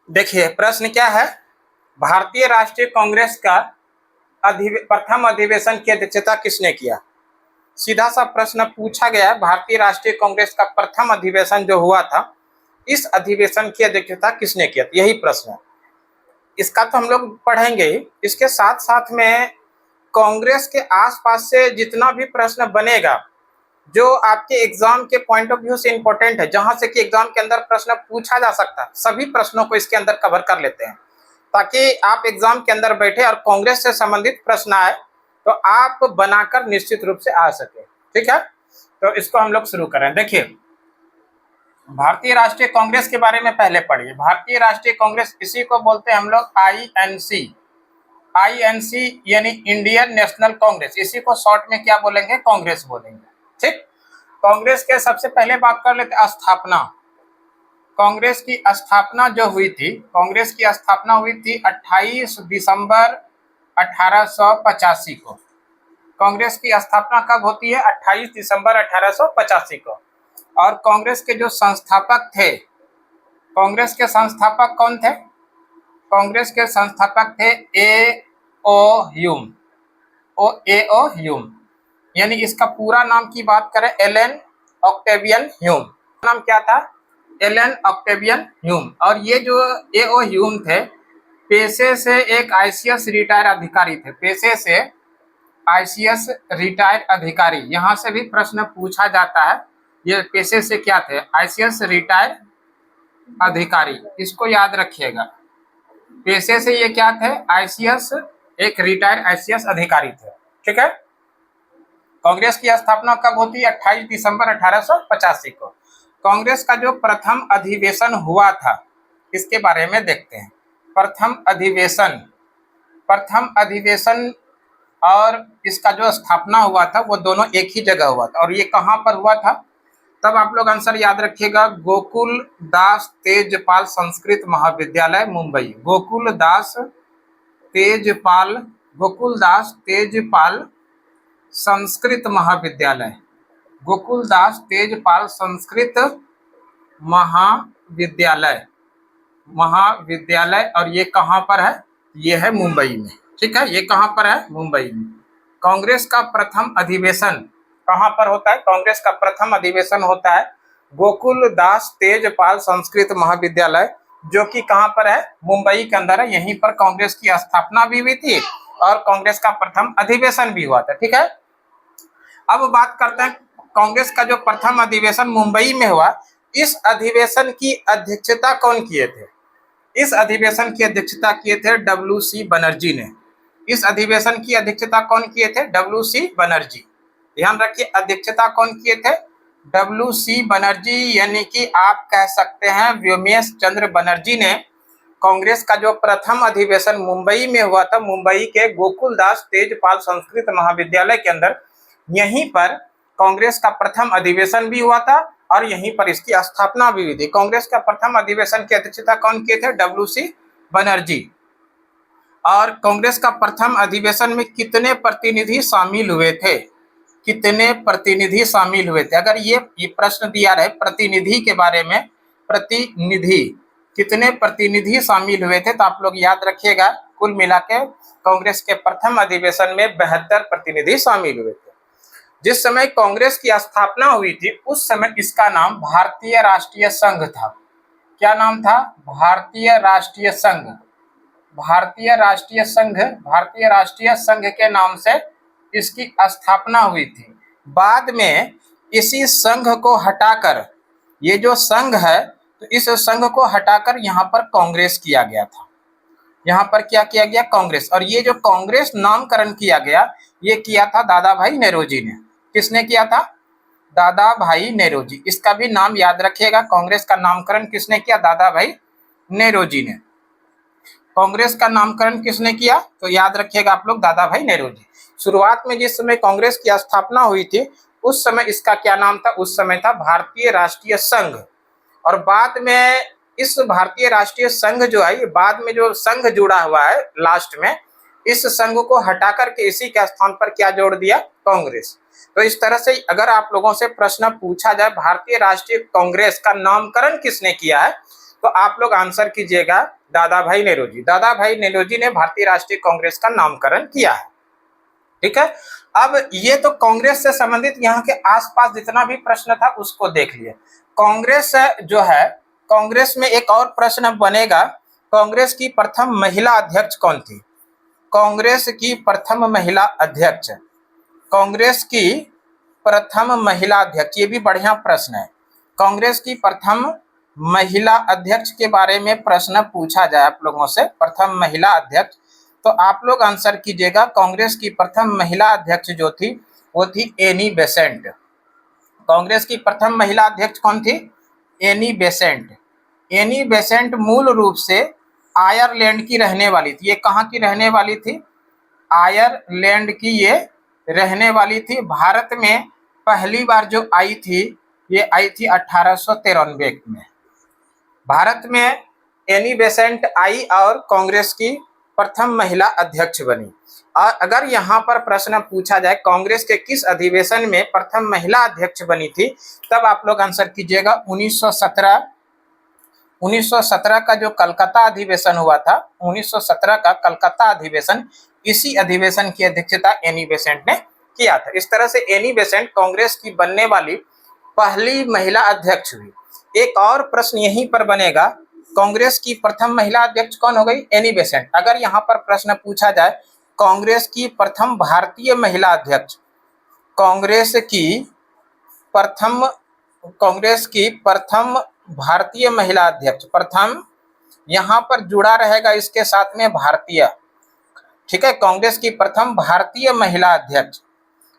देखिए प्रश्न क्या है। भारतीय राष्ट्रीय कांग्रेस का प्रथम अधिवेशन की अध्यक्षता किसने किया। सीधा सा प्रश्न पूछा गया है, भारतीय राष्ट्रीय कांग्रेस का प्रथम अधिवेशन जो हुआ था, इस अधिवेशन की अध्यक्षता किसने किया, यही प्रश्न है। इसका तो हम लोग पढ़ेंगे ही, इसके साथ साथ में कांग्रेस के आसपास से जितना भी प्रश्न बनेगा जो आपके एग्जाम के पॉइंट ऑफ व्यू से इंपॉर्टेंट है, जहां से कि एग्जाम के अंदर प्रश्न पूछा जा सकता है, सभी प्रश्नों को इसके अंदर कवर कर लेते हैं ताकि आप एग्जाम के अंदर बैठे और कांग्रेस से संबंधित प्रश्न आए तो आप बनाकर निश्चित रूप से आ सके। ठीक है, तो इसको हम लोग शुरू करें। देखिए भारतीय राष्ट्रीय कांग्रेस के बारे में पहले पढ़िए। भारतीय राष्ट्रीय कांग्रेस, इसी को बोलते हैं हम लोग आईएनसी। आईएनसी यानी इंडियन नेशनल कांग्रेस, इसी को शॉर्ट में क्या बोलेंगे, कांग्रेस बोलेंगे। ठीक, कांग्रेस के सबसे पहले बात कर लेते स्थापना। कांग्रेस की स्थापना जो हुई थी, कांग्रेस की स्थापना हुई थी 28 दिसंबर 1885 को। कांग्रेस की स्थापना कब होती है, 28 दिसंबर 1885 को। और कांग्रेस के जो संस्थापक थे, कांग्रेस के संस्थापक कौन थे, कांग्रेस के संस्थापक थे ए.ओ. ह्यूम। ए.ओ. ह्यूम यानी इसका पूरा नाम की बात करें, एलन ऑक्टेवियन ह्यूम। नाम क्या था, एलन ऑक्टेवियन ह्यूम। और ये जो ए.ओ. ह्यूम थे, पेशे से एक आईसीएस रिटायर अधिकारी थे, पेशे से आईसीएस रिटायर अधिकारी। यहाँ से भी प्रश्न पूछा जाता है, ये पेशे से क्या थे, आईसीएस रिटायर अधिकारी, इसको याद रखिएगा। पेशे से ये क्या थे, आईसीएस, एक रिटायर आईसीएस अधिकारी थे। ठीक है, कांग्रेस की स्थापना कब होती है, 28 दिसंबर 1885 को। कांग्रेस का जो प्रथम अधिवेशन हुआ था, इसके बारे में देखते हैं। प्रथम अधिवेशन और इसका जो स्थापना हुआ था वो दोनों एक ही जगह हुआ था। और ये कहाँ पर हुआ था, तब आप लोग आंसर याद रखिएगा, गोकुल दास तेजपाल संस्कृत महाविद्यालय मुंबई। गोकुल दास तेजपाल संस्कृत महाविद्यालय, गोकुलदास तेजपाल संस्कृत महाविद्यालय। और ये कहाँ पर है, ये है मुंबई में। ठीक है, ये कहाँ पर है, मुंबई में। कांग्रेस का प्रथम अधिवेशन कहाँ पर होता है, कांग्रेस का प्रथम अधिवेशन होता है गोकुलदास तेजपाल संस्कृत महाविद्यालय, जो कि कहाँ पर है, मुंबई के अंदर है। यहीं पर कांग्रेस की स्थापना भी हुई थी और कांग्रेस का प्रथम अधिवेशन भी हुआ था। ठीक है, अब बात करते हैं कांग्रेस का जो प्रथम अधिवेशन मुंबई में हुआ, इस अधिवेशन की अध्यक्षता कौन किए थे, इस अधिवेशन की अध्यक्षता किए थे डब्ल्यू.सी. बनर्जी ने। इस अधिवेशन की अध्यक्षता कौन किए थे, डब्ल्यू.सी. बनर्जी। ध्यान रखिए, अध्यक्षता कौन किए थे, डब्ल्यू.सी. बनर्जी, यानी कि आप कह सकते हैं व्योमेश चंद्र बनर्जी ने कांग्रेस का जो प्रथम अधिवेशन मुंबई में हुआ था, मुंबई के गोकुलदास तेजपाल संस्कृत महाविद्यालय के अंदर, यहीं पर कांग्रेस का प्रथम अधिवेशन भी हुआ था और यहीं पर इसकी स्थापना भी हुई थी। कांग्रेस का प्रथम अधिवेशन की अध्यक्षता कौन किए थे, डब्ल्यू.सी. बनर्जी। और कांग्रेस का प्रथम अधिवेशन में कितने प्रतिनिधि शामिल हुए थे, कितने प्रतिनिधि शामिल हुए थे। अगर ये प्रश्न दिया रहे प्रतिनिधि के बारे में, प्रतिनिधि कितने प्रतिनिधि शामिल हुए थे, तो आप लोग याद रखिएगा, कुल मिला के कांग्रेस के प्रथम अधिवेशन में 72 प्रतिनिधि शामिल हुए थे। जिस समय कांग्रेस की स्थापना हुई थी, उस समय इसका नाम भारतीय राष्ट्रीय संघ था। क्या नाम था, भारतीय राष्ट्रीय संघ। भारतीय राष्ट्रीय संघ के नाम से इसकी स्थापना हुई थी। बाद में इसी संघ को हटाकर, ये जो संघ है, तो इस संघ को हटाकर यहाँ पर कांग्रेस किया गया था। यहाँ पर क्या किया गया, कांग्रेस। और ये जो कांग्रेस नामकरण किया गया, ये किया था दादा भाई नेहरूजी ने। किसने किया था, दादा भाई नेहरूजी। इसका भी नाम याद रखिएगा, कांग्रेस का नामकरण किसने किया, दादा भाई नेहरूजी ने। कांग्रेस का नामकरण किसने किया, तो याद रखिएगा आप लोग, दादा भाई नेहरूजी। शुरुआत में जिस समय कांग्रेस की स्थापना हुई थी, उस समय इसका क्या नाम था, उस समय था भारतीय राष्ट्रीय संघ। और बाद में इस भारतीय राष्ट्रीय संघ जो है, ये बाद में जो संघ जुड़ा हुआ है लास्ट में, इस संघ को हटा करके इसी के स्थान पर क्या जोड़ दिया, कांग्रेस। तो इस तरह से अगर आप लोगों से प्रश्न पूछा जाए भारतीय राष्ट्रीय कांग्रेस का नामकरण किसने किया है, तो आप लोग आंसर कीजिएगा दादा भाई नेरोजी। दादा भाई नेरोजी ने भारतीय राष्ट्रीय कांग्रेस का नामकरण किया है। ठीक है, अब ये तो कांग्रेस से संबंधित यहाँ के आसपास जितना भी प्रश्न था उसको देख लिए। कांग्रेस जो है, कांग्रेस में एक और प्रश्न बनेगा, कांग्रेस की प्रथम महिला अध्यक्ष कौन थी? कांग्रेस की प्रथम महिला अध्यक्ष, कांग्रेस की प्रथम महिला अध्यक्ष, ये भी बढ़िया प्रश्न है। कांग्रेस की प्रथम महिला अध्यक्ष के बारे में प्रश्न पूछा जाए आप लोगों से, प्रथम महिला अध्यक्ष, तो आप लोग आंसर कीजिएगा। कांग्रेस की प्रथम महिला अध्यक्ष जो थी वो थी एनी बेसेंट। कांग्रेस की प्रथम महिला अध्यक्ष कौन थी? Annie Besant. एनी बेसेंट मूल रूप से आयरलैंड की रहने वाली थी। ये कहाँ की रहने वाली थी? आयरलैंड की ये रहने वाली थी। भारत में पहली बार जो आई थी, ये आई थी 1893 में। भारत में एनी बेसेंट आई और कांग्रेस की प्रथम महिला अध्यक्ष बनी। और अगर यहाँ पर प्रश्न पूछा जाए कांग्रेस के किस अधिवेशन में प्रथम महिला अध्यक्ष बनी थी, तब आप लोग आंसर कीजिएगा 1917 का जो कलकत्ता अधिवेशन हुआ था, 1917 का कलकत्ता अधिवेशन, इसी अधिवेशन की अध्यक्षता एनी बेसेंट ने किया था। इस तरह से एनी बेसेंट कांग्रेस की बनने वाली पहली महिला अध्यक्ष हुई। एक और प्रश्न यहीं पर बनेगा, कांग्रेस की प्रथम महिला अध्यक्ष कौन हो गई? Annie Besant. अगर यहाँ पर प्रश्न पूछा जाए कांग्रेस की प्रथम भारतीय महिला अध्यक्ष, कांग्रेस की प्रथम भारतीय महिला अध्यक्ष, प्रथम यहाँ पर जुड़ा रहेगा इसके साथ में भारतीय। ठीक है, कांग्रेस की प्रथम भारतीय महिला अध्यक्ष,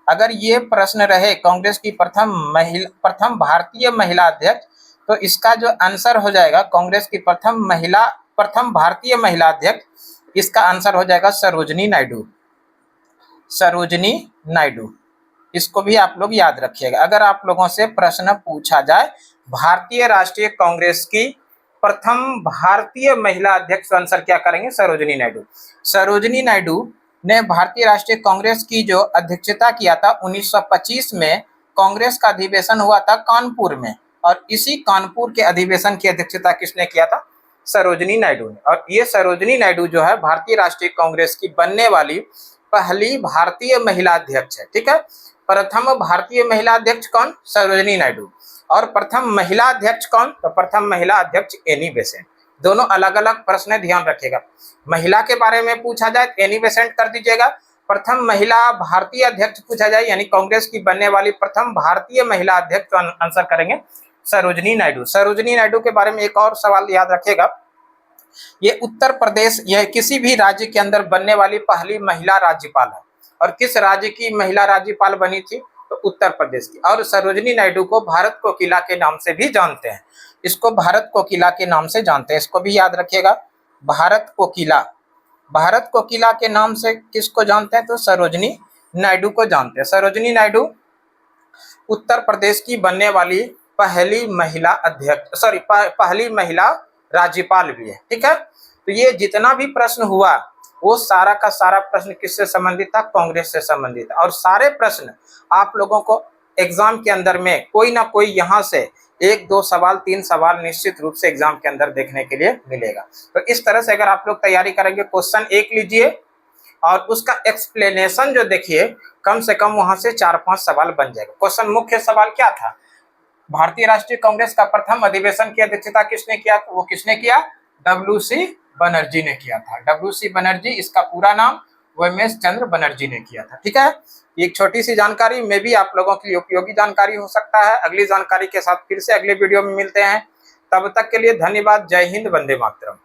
अगर ये प्रश्न रहे कांग्रेस की प्रथम भारतीय महिला अध्यक्ष, तो इसका जो आंसर हो जाएगा कांग्रेस की प्रथम भारतीय महिला अध्यक्ष, इसका आंसर हो जाएगा सरोजनी नायडू। सरोजनी नायडू, इसको भी आप लोग याद रखिएगा। अगर आप लोगों से प्रश्न पूछा जाए भारतीय राष्ट्रीय कांग्रेस की प्रथम भारतीय महिला अध्यक्ष, तो आंसर क्या करेंगे? सरोजनी नायडू। सरोजनी नायडू ने भारतीय राष्ट्रीय कांग्रेस की जो अध्यक्षता किया था 1925 में, कांग्रेस का अधिवेशन हुआ था कानपुर में, और इसी कानपुर के अधिवेशन की अध्यक्षता किसने किया था? सरोजनी नायडू ने। और ये सरोजनी नायडू जो है भारतीय राष्ट्रीय कांग्रेस की बनने वाली पहली भारतीय महिला अध्यक्ष है। ठीक है, प्रथम भारतीय महिला अध्यक्ष कौन? सरोजनी नायडू। और प्रथम महिला अध्यक्ष कौन? तो प्रथम महिला अध्यक्ष एनी बेसेंट। दोनों अलग अलग प्रश्न, ध्यान रखिएगा। महिला के बारे में पूछा जाए एनी बेसेंट कर दीजिएगा, प्रथम महिला भारतीय अध्यक्ष पूछा जाए यानी कांग्रेस की बनने वाली प्रथम भारतीय महिला अध्यक्ष, तो आंसर करेंगे सरोजनी नायडू। सरोजनी नायडू के बारे में एक और सवाल याद रखिएगा, ये उत्तर प्रदेश, यह किसी भी राज्य के अंदर बनने वाली पहली महिला राज्यपाल है। और किस राज्य की महिला राज्यपाल बनी थी? तो उत्तर प्रदेश की। और सरोजनी नायडू को भारत कोकिला के नाम से भी जानते हैं, इसको भारत कोकिला के नाम से जानते हैं, इसको भी याद रखिएगा, भारत कोकिला। भारत कोकिला के नाम से किसको जानते हैं? तो सरोजनी नायडू को जानते हैं। सरोजनी नायडू उत्तर प्रदेश की बनने वाली पहली महिला अध्यक्ष, पहली महिला राज्यपाल भी है। ठीक है, तो ये जितना भी प्रश्न हुआ वो सारा का सारा प्रश्न किससे संबंधित था? कांग्रेस से संबंधित। और सारे प्रश्न आप लोगों को एग्जाम के अंदर में कोई ना कोई यहाँ से 1, 2 सवाल, 3 सवाल निश्चित रूप से एग्जाम के अंदर देखने के लिए मिलेगा। तो इस तरह से अगर आप लोग तैयारी करेंगे, क्वेश्चन 1 लीजिए और उसका एक्सप्लेनेशन जो देखिए, कम से कम वहां से 4-5 सवाल बन जाएगा। क्वेश्चन मुख्य सवाल क्या था? भारतीय राष्ट्रीय कांग्रेस का प्रथम अधिवेशन की अध्यक्षता किसने किया? वो किसने किया? WC बनर्जी ने किया था। WC बनर्जी, इसका पूरा नाम उमेश चंद्र बनर्जी ने किया था। ठीक है, एक छोटी सी जानकारी में भी आप लोगों के लिए उपयोगी जानकारी हो सकता है। अगली जानकारी के साथ फिर से अगले वीडियो में मिलते हैं, तब तक के लिए धन्यवाद। जय हिंद, वंदे मातरम।